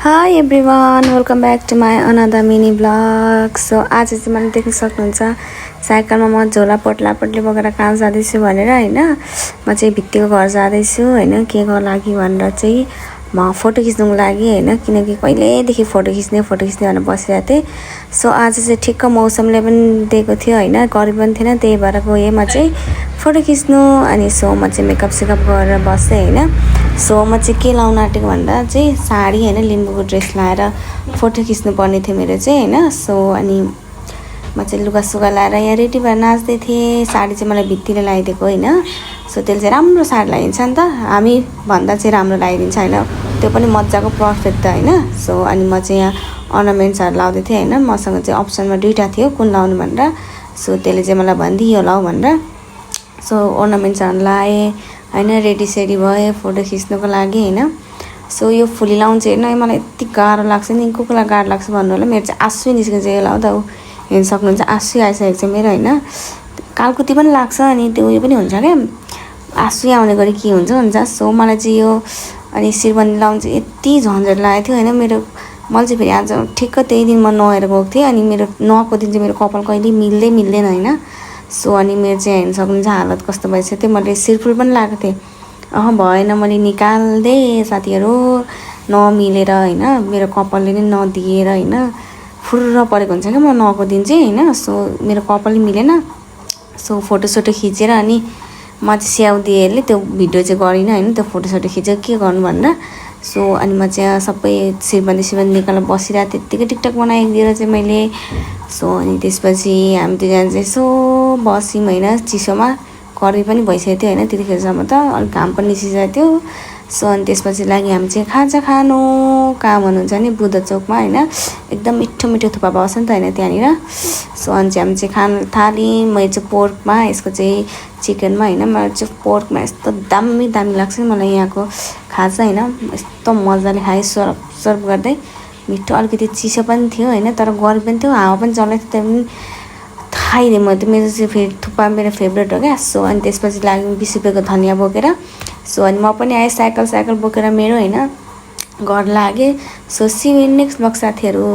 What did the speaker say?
High everyone, welcome back to my another mini blog. So आज चाहिँ मैले देख्न सक्नुहुन्छ साइकलमा म झोला पोटलापट्टि बोकेर कहाँ जाँदैछु भनेर होइन। म चाहिँ भित्तीको घर जाँदैछु होइन, के को लागि भनेर चाहिँ म फोटो खिच्नुको लागि होइन, किनकि कहिलेदेखि फोटो खिच्ने भनेर बसिरहेको थिएँ। सो आज चाहिँ ठिक्क मौसमले पनि दिएको थियो होइन, गर्मी पनि थिएन, त्यही भएर गएँ म चाहिँ फोटो खिच्नु। अनि सो म चाहिँ मेकअप सेकअप गरेर बसेँ होइन। सो म चाहिँ के लाउन आँटेको भन्दा चाहिँ साडी होइन, लिम्बूको ड्रेस लाएर फोटो खिच्नु पर्ने थियो मेरो चाहिँ होइन। सो अनि म चाहिँ लुगासुगा लाएर यहाँ रेडी भएर नाच्दै थिएँ। साडी चाहिँ मलाई भित्तीले लगाइदिएको होइन। सो त्यसले चाहिँ राम्रो साडी लगाइदिन्छ नि त, हामी भन्दा चाहिँ राम्रो लगाइदिन्छ होइन, त्यो पनि मजाको पर्फेक्ट त होइन। सो अनि म चाहिँ यहाँ अर्नामेन्ट्सहरू लाउँदै थिएँ होइन। मसँग चाहिँ अप्सनमा दुईवटा थियो कुन लाउनु भनेर। सो त्यसले चाहिँ मलाई भनिदियो यो लाऊ भनेर। सो अर्नामेन्ट्सहरू लाएँ होइन, रेडी सेडी भएँ फोटो खिच्नुको लागि होइन। सो यो फुली लाउनु चाहिँ हेर्नु मलाई यति गाह्रो लाग्छ नि, को कोलाई गाह्रो लाग्छ भन्नु होला। मेरो चाहिँ आँसु निस्किन्छ यो लाउँदा, हेर्न सक्नुहुन्छ आँसु आइसकेको छ मेरो होइन। कालकुती पनि लाग्छ अनि त्यो उयो पनि हुन्छ क्या, आँसु आउने गरी के हुन्छ। सो मलाई चाहिँ यो अनि शिरबन्दी लाउनु चाहिँ यति झन्झट लागेको थियो होइन। मेरो मैले चाहिँ फेरि आज ठिक्क त्यही दिन म नुहाएर गएको थिएँ अनि मेरो नुहाएको दिन चाहिँ मेरो कपाल कहिले मिल्दैन होइन। सो अनि मेरो चाहिँ हेर्न सक्नुहुन्छ हालत कस्तो भइसक्यो थियो। मैले सिरफुल पनि लगाएको थिएँ, भएन, मैले निकाल्दै साथीहरू नमिलेर होइन, मेरो कपालले नै नदिएर होइन, फुर्र परेको हुन्छ क्या म नुहाएको दिन चाहिँ होइन। सो मेरो कपालै मिलेन। सो फोटोसोटो खिचेर अनि म चाहिँ स्याउदिएले त्यो भिडियो चाहिँ गरिनँ होइन, त्यो फोटोसोटो खिचेर के गर्नु भनेर। सो अनि म चाहिँ सबै शिरबन्दी निकालेर बसिरहेको त्यत्तिकै टिकटक बनाइदिएर चाहिँ मैले। सो अनि त्यसपछि हामी दुईजना चाहिँ यसो बस्यौँ होइन चिसोमा, गर्मी पनि भइसकेको थियो होइन त्यतिखेरसम्म त, अलिक घाम पनि निस्किसकेको थियो। सो अनि त्यसपछि लागि हामी चाहिँ खाजा खानु कहाँ भन्नुहुन्छ नि बुद्ध चोकमा होइन, एकदम मिठो मिठो थुक्पा पाउँछ नि त होइन त्यहाँनिर। सो अनि चाहिँ हामी चाहिँ खानु थाल्यौँ। मैले चाहिँ पोर्कमा, यसको चाहिँ चिकनमा होइन, मलाई चाहिँ पोर्कमा यस्तो दामी लाग्छ नि मलाई यहाँको खाजा होइन। यस्तो मजाले खाएँ सर्भ गर्दै, मिठो, अलिकति चिसो पनि थियो होइन, तर गर्मी पनि थियो, हावा पनि चलाएको थियो, त्यहाँ पनि खाइदिएँ म त। मेरो चाहिँ फेरि थुक्पा मेरो फेभरेट हो क्या। सो अनि त्यसपछि लाग्यो 20 रुपियाँको धनियाँ बोकेर। सो अनि म पनि आएँ साइकल बोकेर मेरो होइन, घर लागेँ। So see you in next blog साथीहरू।